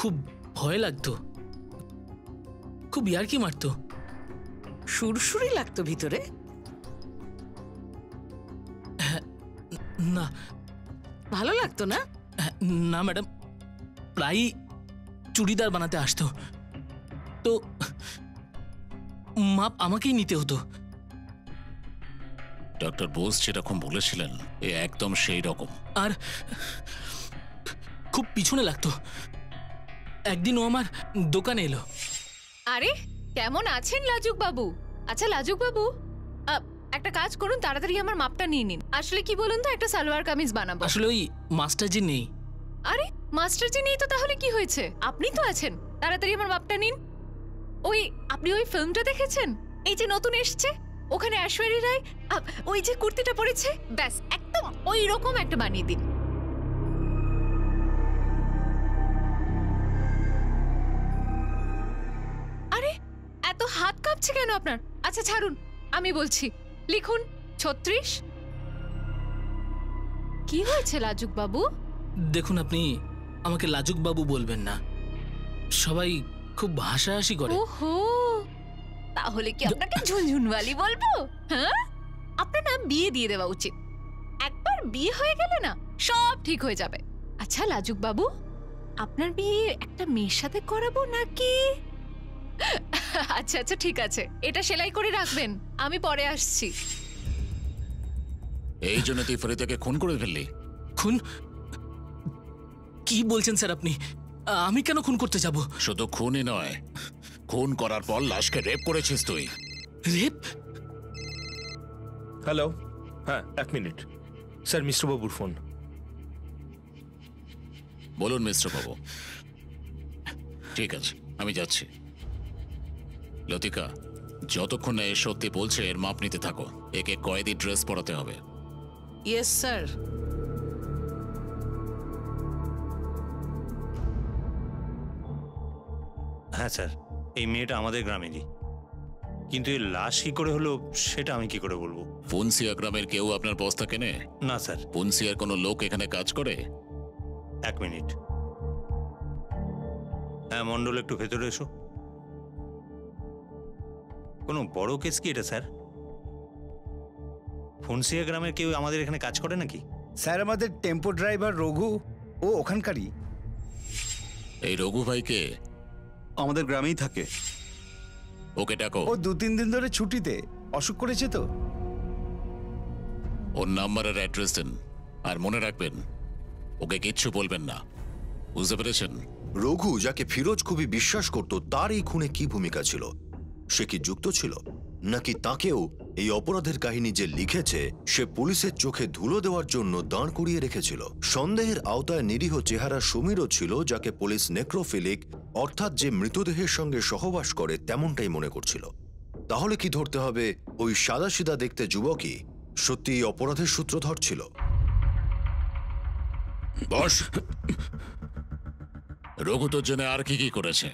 খুব ভয় লাগতো, খুব ইয়ার্কি মারতো। সুরসুরি লাগতো ভিতরে? না। ভালো লাগতো না? না ম্যাডাম, প্রায়ই চুড়িদার বানাতে আসতো, তো মাপ আমাকেই নিতে হতো। ডক্টর বোস যেরকম বলেছিলেন এ একদম সেই রকম। আর খুব পিছনে লাগতো। একদিন ও আমার দোকানে এলো। আরে কেমন আছেন লাজুক বাবু? আচ্ছা লাজুক বাবু, একটা কাজ করুন, তাড়াতাড়ি আমার মাপটা নিয়ে নিন। আসলে কি বলুন তো, একটা সালোয়ার কামিজ বানাবো। আসলে ওই মাস্টারজি নেই। আরে মাস্টারজি নেই তো তাহলে কি হয়েছে? আপনি তো আছেন, তাড়াতাড়ি আমার মাপটা নিন। আপনি ওই ফিল্মটা দেখেছেন? এই যে নতুন এসছে, ওখানে ঐশ্বরিয়া রায় ওই যে কুর্তিটা পরেছে, ব্যাস একদম ওই রকম একটা বানিয়ে দিন। আরে এত হাত কাঁপছে কেন আপনার? আচ্ছা ছাড়ুন, আমি বলছি, লিখুন 36। কি হয়েছে লাজুক বাবু? দেখুন, আপনি আমাকে লাজুক বাবু বলবেন না, সবাই খুব হাসাহাসি করে। ওহো, তাহলে কি আপনাকে ঝুনঝুনওয়ালি বলবো? হ্যাঁ, আপনার নাম বিয়ে দিয়ে দেওয়া উচিত। একবার বিয়ে হয়ে গেলে না সব ঠিক হয়ে যাবে। আচ্ছা লাজুক বাবু, আপনার বিয়ে একটা মেয়ের সাথে করাবো নাকি? আচ্ছা আচ্ছা ঠিক আছে, এটা সেলাই করে রাখবেন, আমি পরে আসছি। এই জন্য তুই ফরিদাকে খুন করে ফেললি? খুন? কি বলছেন স্যার আপনি? আমি কেন খুন করতে যাব? শুধু খুনই নয়, খুন করার পর লাশকে রেপ করেছিস তুই। রেপ? হ্যালো, হ্যাঁ 1 মিনিট স্যার, মিস্টার বাবুর ফোন। বলুন মিস্টার বাবু। ঠিক আছে, আমি যাচ্ছি। লতিকা, যতক্ষণ না এ সত্যি বলছে এর মাপ নিতে থাকো। একে কয়েদি ড্রেস পরাতে হবে। Yes sir. হ্যাঁ স্যার, এই মেয়েটা আমাদের গ্রামেরই, কিন্তু এর লাশ কি করে হলো সেটা আমি কি করে বলবো? ফুনসিয়া গ্রামের কেউ আপনার বস্তা কেনে? না স্যার। ফুনসিয়ার কোনো লোক এখানে কাজ করে? 1 মিনিট। হ্যাঁ মন্ডল, একটু ভেতরে এসো। কোনো বড় কেস কি এটা স্যার? ফুনসিয়া গ্রামের কেউ আমাদের এখানে কাজ করে নাকি? স্যার, আমাদের টেম্পো ড্রাইভার রঘু, ও ওখানকারই। এই রঘু ভাইকে? আমাদের গ্রামেই থাকে। ওকে ডাকো। ও 2-3 দিন ধরে ছুটিতে, অসুখ করেছে তো। ওর নাম্বার আর অ্যাড্রেস দেন, আর মনে রাখবেন ওকে কিচ্ছু বলবেন না, বুঝতে পেরেছেন? রঘু, যাকে ফিরোজ খুবই বিশ্বাস করত, তার এই খুনে কি ভূমিকা ছিল? সে কি যুক্ত ছিল, নাকি তাকেও এই অপরাধের কাহিনী যে লিখেছে সে পুলিশের চোখে ধুলো দেওয়ার জন্য দাঁড় করিয়ে রেখেছিল? সন্দেহের আওতায় নিরীহ চেহারা সমীরও ছিল, যাকে পুলিশ নেক্রোফিলিক, অর্থাৎ যে মৃতদেহের সঙ্গে সহবাস করে তেমনটাই মনে করছিল। তাহলে কি ধরতে হবে ওই সাদাসিধা দেখতে যুবকই সত্যি এই অপরাধের সূত্রধর ছিল? বস, রঘু তোর জন্য আর কি কি করেছে?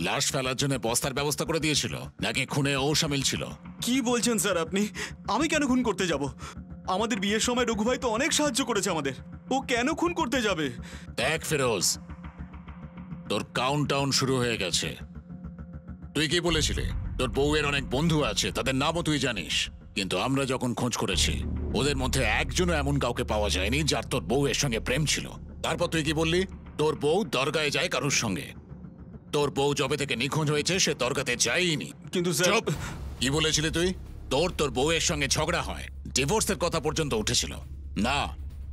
লাশ ফেলার জন্য বস্তার ব্যবস্থা করে দিয়েছিল, নাকি খুনে ও শামিল ছিল? কি বলছেন স্যার আপনি? আমি কেন খুন করতে যাব? আমাদের বিয়ের সময় রঘু ভাই তো অনেক সাহায্য করেছে আমাদের, ও কেন খুন করতে যাবে? দেখ ফিরোজ, তোর কাউন্টডাউন শুরু হয়ে গেছে। তুই কি বলেছিলি তোর বউয়ের অনেক বন্ধু আছে, তাদের নামও তুই জানিস, কিন্তু আমরা যখন খোঁজ করেছি ওদের মধ্যে একজনও এমন কাউকে পাওয়া যায়নি যার তোর বউয়ের সঙ্গে প্রেম ছিল। তারপর তুই কি বললি? তোর বউ দরগায় যায় কারোর সঙ্গে। তোর বউ যবে থেকে নিখোঁজ হয়েছে সে দরগাতে যায়নি। কিন্তু স্যার, কি বলেছিলি তুই? তোর বউয়ের সঙ্গে ঝগড়া হয়, ডিভোর্সের কথা পর্যন্ত উঠেছিল। না,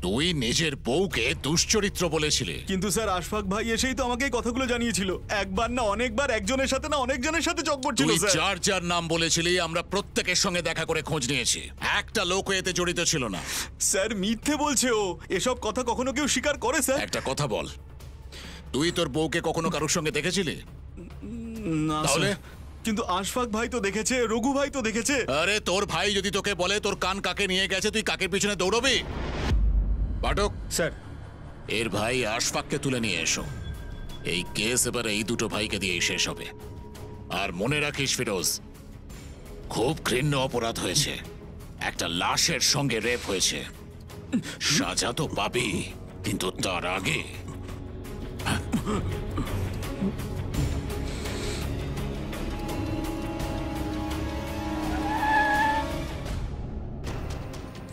তুই নিজের বউকে দুশ্চরিত্র বলেছিলি। কিন্তু স্যার, আশফাক ভাই এসেই তো আমাকে এই কথাগুলো জানিয়েছিল। একবার না অনেকবার, একজনের সাথে না অনেকজনের সাথে চক্কর ছিল তুই স্যার। যার নাম বলেছিলি আমরা প্রত্যেকের সঙ্গে দেখা করে খোঁজ নিয়েছি, একটা লোক এতে জড়িত ছিল না। স্যার মিথ্যে বলছে ও, এসব কথা কখনো কেউ স্বীকার করে স্যার? একটা কথা বল, তুই তোর বউকে কখনো কারোর সঙ্গে দেখেছিলি? না তাহলে? কিন্তু আশফাক ভাই তো দেখেছে, রঘু ভাই তো দেখেছে। আরে তোর ভাই যদি তোকে বলে তোর কান কাকে নিয়ে গেছে, তুই কাকের পিছনে দৌড়বি? পাঠক স্যার, এর ভাই আশফাককে তুলে নিয়ে এসো। এই কেস এবারে এই দুটো ভাইকে দিয়ে শেষ হবে। আর মনে রাখিস ফিরোজ, খুব ঘৃণ্য অপরাধ হয়েছে, একটা লাশের সঙ্গে রেপ হয়েছে, সাজা তো পাবি। কিন্তু তার আগে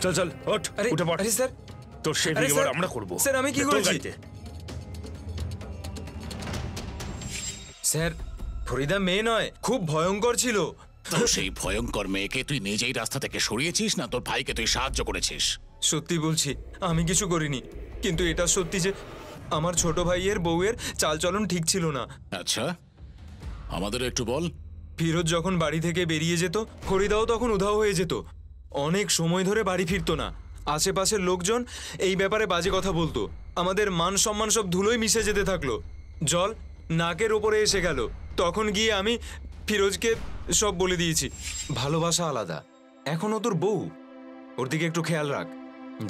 চল চল ওঠ, উঠে পড়। আরে স্যার, তোর শেভিং আরে এবার স্যার, আমরা করব। স্যার, আমি কি তোর করেছি? গাড়িতে। স্যার, ফরিদা মেয়ে নয়, খুব ভয়ঙ্কর ছিল। তো সেই ভয়ঙ্কর মেয়েকে তুই নিজেই রাস্তা থেকে সরিয়েছিস না তোর ভাইকে তুই সাহায্য করেছিস? সত্যি বলছি, আমি কিছু করিনি, কিন্তু এটা সত্যি যে আমার ছোট ভাইয়ের বউয়ের চালচলন ঠিক ছিল না। আচ্ছা, আমাদের একটু বল। ফিরোজ যখন বাড়ি থেকে বেরিয়ে যেত, ফরিদাও তখন উধাও হয়ে যেত। অনেক সময় ধরে বাড়ি ফিরতো না। আশেপাশের লোকজন এই ব্যাপারে বাজে কথা বলতো। আমাদের মান সম্মান সব ধুলোয় মিশে যেতে থাকলো। জল নাকের ওপরে এসে গেল। তখন গিয়ে আমি ফিরোজকে সব বলে দিয়েছি। ভালোবাসা আলাদা, এখনও তোর বউ, ওর দিকে একটু খেয়াল রাখ।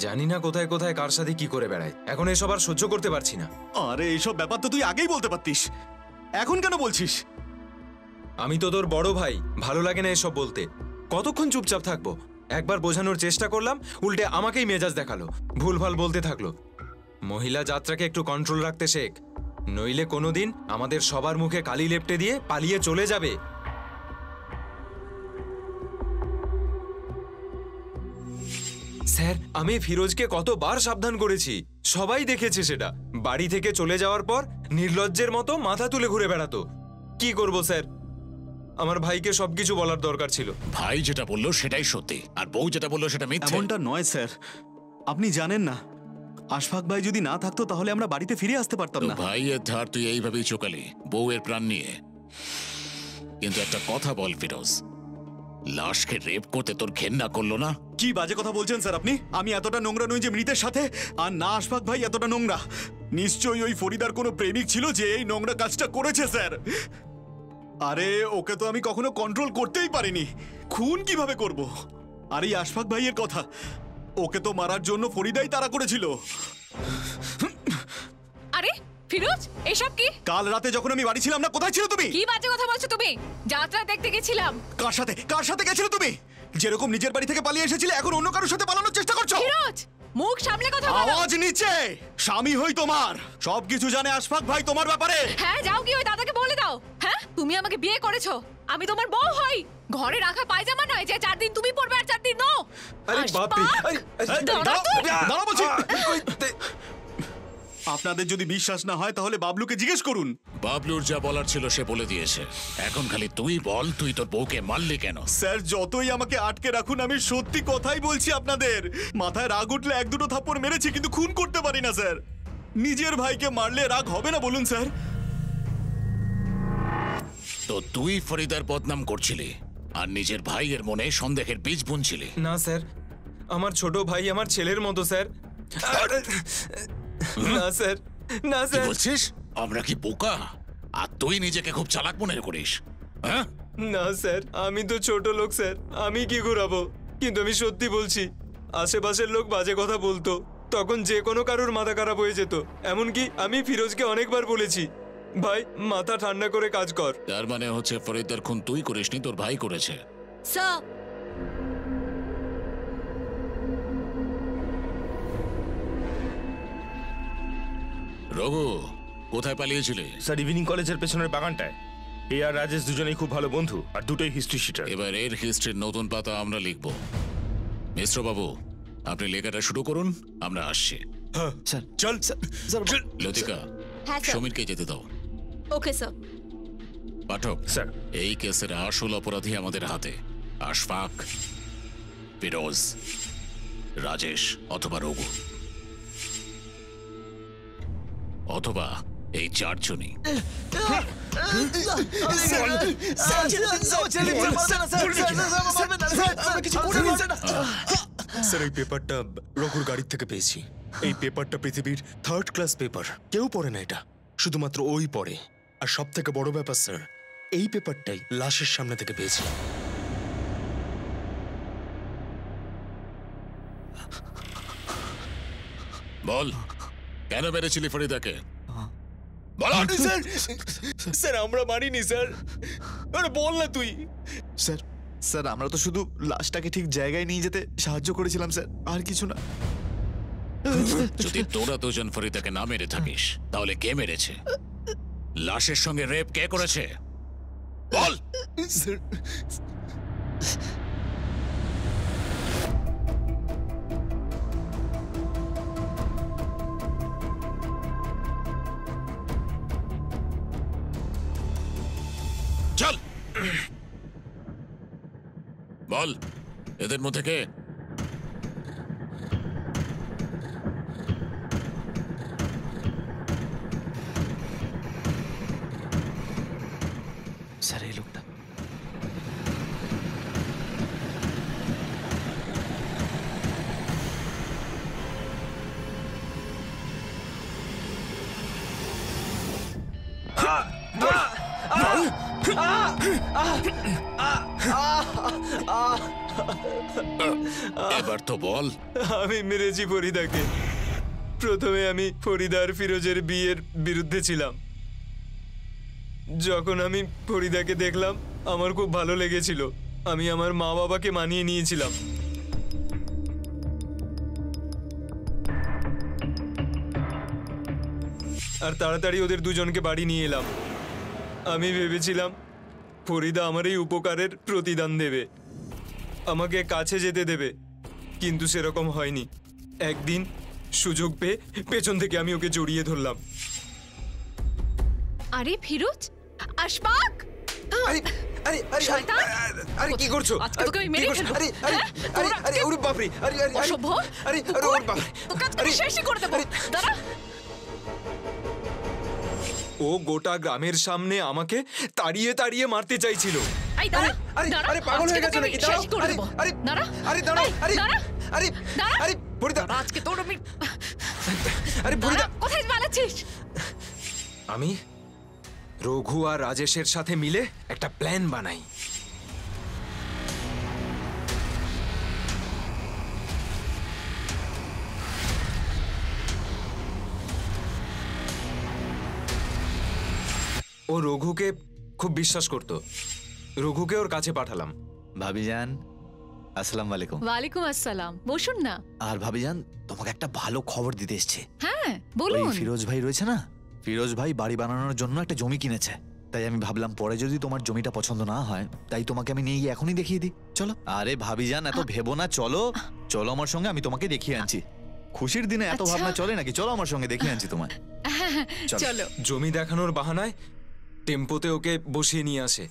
জানি না কোথায় কোথায় কার সাথে কি করে বেড়ায়। এখন এসব আর সহ্য করতে পারছি না। আরে এইসব ব্যাপার তো তুই আগেই বলতে পারতিস, এখন কেন বলছিস? আমি তো তোর বড় ভাই, ভালো লাগে না এসব বলতে। কতক্ষণ চুপচাপ থাকবো? একবার বোঝানোর চেষ্টা করলাম, উল্টে আমাকেই মেজাজ দেখালো, ভুলভাল বলতে থাকলো। মহিলা যাত্রাকে একটু কন্ট্রোল রাখতে শেখ, নইলে কোনোদিন আমাদের সবার মুখে কালি লেপটে দিয়ে পালিয়ে চলে যাবে। স্যার, আমি ফিরোজকে কতবার সাবধান করেছি, সবাই দেখেছে সেটা। বাড়ি থেকে চলে যাওয়ার পর নির্লজ্জের মতো মাথা তুলে ঘুরে বেড়াতো। কি করব স্যার, আমার ভাইকে সবকিছু বলার দরকার ছিল। ভাই যেটা বললো সেটাই সত্যি, আর বউ যেটা বললো সেটা মিথ্যে। এমনটা নয় স্যার, আপনি জানেন না, আশফাক ভাই যদি না থাকতো তাহলে আমরা বাড়িতে ফিরে আসতে পারতাম না। ভাইয়ের ধার তুই এইভাবেই চোকালি বউয়ের প্রাণ নিয়ে। কিন্তু একটা কথা বল ফিরোজ, লাশকে রেপ করতে তোর ঘেন্না করলো না? কি বাজে কথা বলছেন স্যার আপনি? আমি এতটা নোংরা নই যে মৃতের সাথে, আর না আশফাক ভাই এতটা নোংরা। নিশ্চয়ই ওই ফরিদার কোনো প্রেমিক ছিল যে এই নোংরা কাজটা করেছে স্যার। আরে ওকে তো আমি কখনো কন্ট্রোল করতেই পারিনি, খুন কিভাবে করব? আর এই আশফাক ভাইয়ের কথা, ওকে তো মারার জন্য ফরিদাই তাড়া করেছিল। আরে ফিরোজ, এসব কি? কাল রাতে যখন আমি বাড়ি ছিলাম না, কোথায় ছিল তুমি? কি বাজে কথা বলছো তুমি? যাত্রা দেখতে গেছিলাম। কার সাথে, কার সাথে গেছিলে তুমি? যেরকম নিজের বাড়ি থেকে পালিয়ে এসেছিলে, এখন অন্য কারোর সাথে পালানোর চেষ্টা করছো। ফিরোজ, মুখ সামলে কথা বলো। আওয়াজ নিচে। স্বামী হই তোমার, সবকিছু জানে আশফাক ভাই তোমার ব্যাপারে। হ্যাঁ, যাও কি ওই দাদাকে বলে দাও। হ্যাঁ, তুমি আমাকে বিয়ে করেছো, আমি তোমার বউ হই। ঘরে রাখা পায়জামা নয় যে 4 দিন তুমি পরবে আর 4 দিন নো। আরে বাপ রে, দাঁড়াও বলছি। আপনাদের যদি বিশ্বাস না হয় তাহলে বাবলুকে জিজ্ঞেস করুন। বাবলুর যা বলার ছিল সে বলে দিয়েছে। এখন খালি তুই বল, তুই তোর বউকে মারলি কেন? স্যার, যতই আমাকে আটকে রাখুন, আমি সত্যি কথাই বলছি আপনাদের। মাথায় রাগ উঠলে 1-2 থাপ্পড় মেরেছি, কিন্তু খুন করতে পারি না স্যার। নিজের ভাইকে মারলে রাগ হবে না বলুন স্যার? তো তুই ফরিদার বদনাম করছিলি আর নিজের ভাইয়ের মনে সন্দেহের বীজ বুনছিলি। না স্যার, আমার ছোট ভাই আমার ছেলের মতো স্যার। না স্যার, না কি স্যার। বলছিস? আমরা কি বোকা? আর তুই নিজেকে খুব চালাক মনে করিস? হ্যাঁ? না স্যার, আমি তো ছোট লোক স্যার, আমি কি ঘুরাবো? কিন্তু আমি সত্যি বলছি, আশেপাশের লোক বাজে কথা বলতো, তখন যে কোনো কারোর মাথা খারাপ হয়ে যেত। এমনকি আমি ফিরোজকে অনেকবার বলেছি, ভাই মাথা ঠান্ডা করে কাজ কর। তার মানে হচ্ছে ফরিদার খুন তুই করিসনি, তোর ভাই করেছে। স্যার, রঘু, কোথায় পালিয়েছিলে? স্যার, ইভিনিং কলেজের পেছনের বাগানটায়। এ আর রাজেশ দুজনেই খুব ভালো বন্ধু, আর দুটোই হিস্ট্রি শিটার। এবার এর হিস্ট্রির নতুন পাতা আমরা লিখব। মিশ্র বাবু, আপনি লেখাটা শুরু করুন, আমরা আসছি। স্যার, চল স্যার। লতিকা, হ্যাঁ স্যার। সমীরকে যেতে দাও। Okay sir. পাঠক স্যার, এই কেসের আসল অপরাধী আমাদের হাতে। আশফাক, ফিরোজ, রাজেশ অথবা রঘু, অথবা এই 4 জনই। স্যার, এই পেপারটা রঘুর গাড়ির থেকে পেয়েছি। এই পেপারটা পৃথিবীর 3rd ক্লাস পেপার, কেউ পড়ে না এটা, শুধুমাত্র ওই পড়ে। আর সব থেকে বড় ব্যাপার স্যার, এই পেপারটাই লাশের সামনে থেকে পেয়েছি। বল, কেন মেরেছিলি ফরিদাকে? স্যার, আমরা মারিনি স্যার। আরে বল না তুই। স্যার, স্যার, আমরা তো শুধু লাশটাকে ঠিক জায়গায় নিয়ে যেতে সাহায্য করেছিলাম স্যার, আর কিছু না। যদি তোরা দুজন ফরিদাকে না মেরে থাকিস তাহলে কে মেরেছে? লাশের সঙ্গে রেপ কে করেছে বল। চল বল, এদের মধ্যে কে? স্যার এই লোকটা। এবার তো বল। আমি মেরেছি ফরিদাকে। প্রথমে আমি ফরিদা আর ফিরোজের বিয়ের বিরুদ্ধে ছিলাম। যখন আমি ফরিদাকে দেখলাম আমার খুব ভালো লেগেছিল। আমি আমার মা বাবাকে মানিয়ে নিয়েছিলাম। আর তাড়াতাড়ি ওদের দুজনকে বাড়ি নিয়ে এলাম। আমি ভেবেছিলাম ফরিদা আমার এই উপকারের প্রতিদান দেবে, আমাকে কাছে যেতে দেবে, কিন্তু সেরকম হয়নি। একদিন সুযোগ পেয়ে পেছন থেকে আমি ওকে জড়িয়ে ধরলাম। আরে ফিরোজ, আশফাক! আরে আরে আরে শয়তান! আরে কি করছো? আজকে তোকে আমি মেরে ফেলবো। আরে আরে আরে আরে ওরে বাপ রে! আরে আরে অসভ্য! আরে আরে ওরে বাপ রে! তোকে আজকে আমি শেষই করে দেবো। দাঁড়া! ও গোটা গ্রামের সামনে আমাকে তাড়িয়ে তাড়িয়ে মারতে চাইছিল। এই দাঁড়া! আরে দাঁড়া! আরে পাগল হয়ে আজকে গেছো তোকে নাকি? আমি শেষই করে দেবো। আরে দাঁড়া! আরে দাঁড়াও! এই, আরে দাঁড়া! আরে দাঁড়া! আরে ফরিদা! দাঁড়া, আজকে তোর আমি... আরে ফরিদা! দাঁড়া, কোথায় পালাচ্ছিস? আমি রঘু আর রাজেশের সাথে মিলে একটা প্ল্যান বানাই। ও রঘুকে খুব বিশ্বাস করত। রঘুকে ওর কাছে পাঠালাম। ভাবিজান, আসসালামু আলাইকুম। ওয়ালাইকুম আসসালাম। বসুন না। আর ভাবিজান, তোমাকে একটা ভালো খবর দিতে এসেছে। হ্যাঁ, ওই বলুন। ফিরোজ ভাই রয়েছে না, ফিরোজ ভাই বাড়ি বানানোর জন্য একটা জমি কিনেছে। তাই আমি ভাবলাম পরে যদি তোমার জমিটা পছন্দ না হয়, তাই তোমাকে আমি নিয়ে গিয়ে এখনই দেখিয়ে দিই। চলো। আরে ভাবিজান, এত ভেবো না, চলো চলো আমার সঙ্গে, আমি তোমাকে দেখিয়ে আনছি। খুশির দিনে এত আচ্ছা। ভাবনা চলে নাকি? চলো আমার সঙ্গে, দেখিয়ে আনছি তোমায়। চলো। জমি দেখানোর বাহানায় টেম্পোতে ওকে বসিয়ে নিয়ে আসে।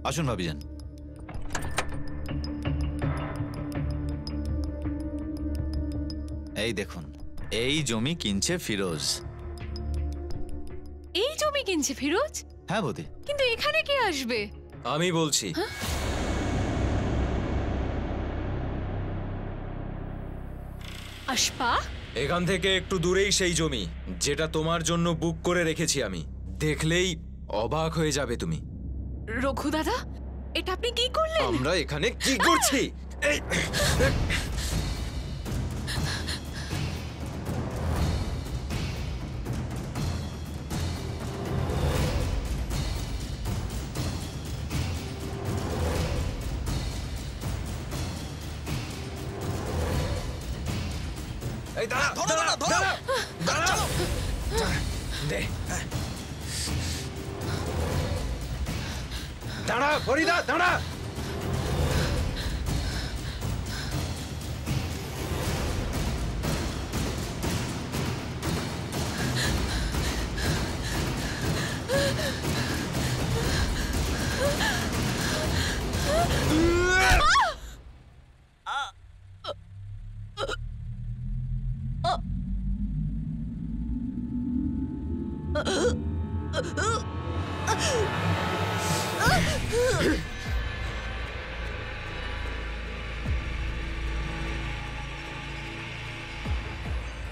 আসুন ভাবিজান। এই দেখুন, এই জমি কিনছে ফিরোজ। এই জমি কিনছে ফিরোজ? হ্যাঁ বৌদি। কিন্তু এখানে কে আসবে? আমি বলছি। আশফাক? এখান থেকে একটু দূরেই সেই জমি, যেটা তোমার জন্য বুক করে রেখেছি আমি। দেখলেই অবাক হয়ে যাবে তুমি। রঘু দাদা, এটা আপনি কি করলেন? আমরা এখানে কি করছি? এই এই দাঁড়া, দাঁড়া, দাঁড়া, দাঁড়া। দে। দাঁড়া ফরিদা, দাঁড়া।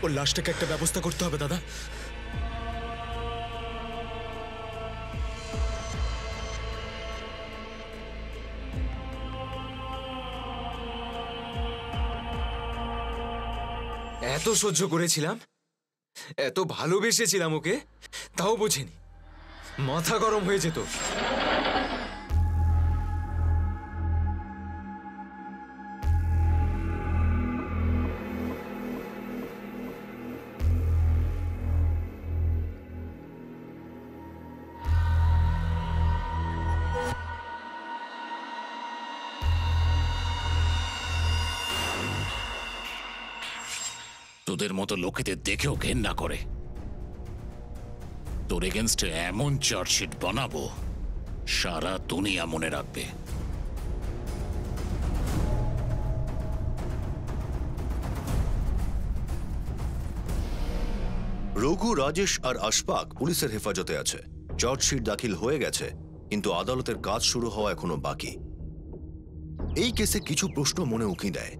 ওর লাশটাকে একটা ব্যবস্থা করতে হবে দাদা। এত সহ্য করেছিলাম, এত ভালোবেসেছিলাম ওকে, তাও বোঝেনি। মাথা গরম হয়ে যেত। তোদের মতো লোকেদের দেখেও ঘেন্না করে। তোর এগেনস্টে এমন চার্জশিট বানাবো সারা দুনিয়া মনে রাখবে। রঘু, রাজেশ আর আশফাক পুলিশের হেফাজতে আছে। চার্জশিট দাখিল হয়ে গেছে, কিন্তু আদালতের কাজ শুরু হওয়া এখনো বাকি। এই কেসে কিছু প্রশ্ন মনে উকি দেয়।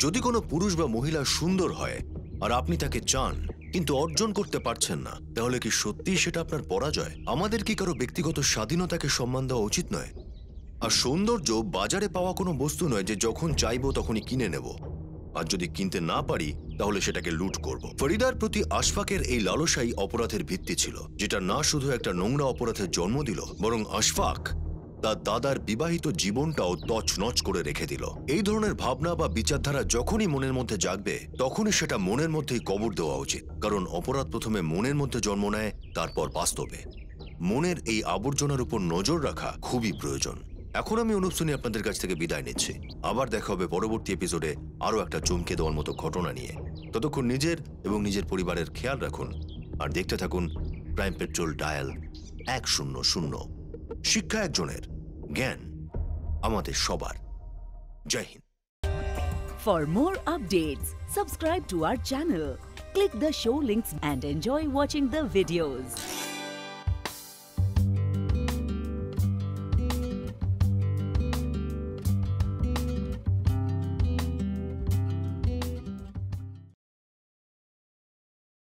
যদি কোনো পুরুষ বা মহিলা সুন্দর হয় আর আপনি তাকে চান কিন্তু অর্জন করতে পারছেন না, তাহলে কি সত্যিই সেটা আপনার পরাজয়? আমাদের কি কারো ব্যক্তিগত স্বাধীনতাকে সম্মান দেওয়া উচিত নয়? আর সৌন্দর্য বাজারে পাওয়া কোনো বস্তু নয় যে যখন চাইবো তখনই কিনে নেব, আর যদি কিনতে না পারি তাহলে সেটাকে লুট করব। ফরিদার প্রতি আশফাকের এই লালসাই অপরাধের ভিত্তি ছিল, যেটা না শুধু একটা নোংরা অপরাধের জন্ম দিল, বরং আশফাক তার দাদার বিবাহিত জীবনটাও তছনছ করে রেখে দিল। এই ধরনের ভাবনা বা বিচারধারা যখনই মনের মধ্যে জাগবে, তখনই সেটা মনের মধ্যেই কবর দেওয়া উচিত। কারণ অপরাধ প্রথমে মনের মধ্যে জন্ম নেয়, তারপর বাস্তবে। মনের এই আবর্জনার উপর নজর রাখা খুবই প্রয়োজন। এখন আমি অনুপ সোনি আপনাদের কাছ থেকে বিদায় নিচ্ছি। আবার দেখা হবে পরবর্তী এপিসোডে আরও একটা চমকে দেওয়ার মতো ঘটনা নিয়ে। ততক্ষণ নিজের এবং নিজের পরিবারের খেয়াল রাখুন আর দেখতে থাকুন ক্রাইম পেট্রোল ডায়াল 100। শিক্ষা একজনের, জ্ঞান আমাদের সবার। জয় Hind. For more updates, subscribe to our channel, click the show links and enjoy watching the videos.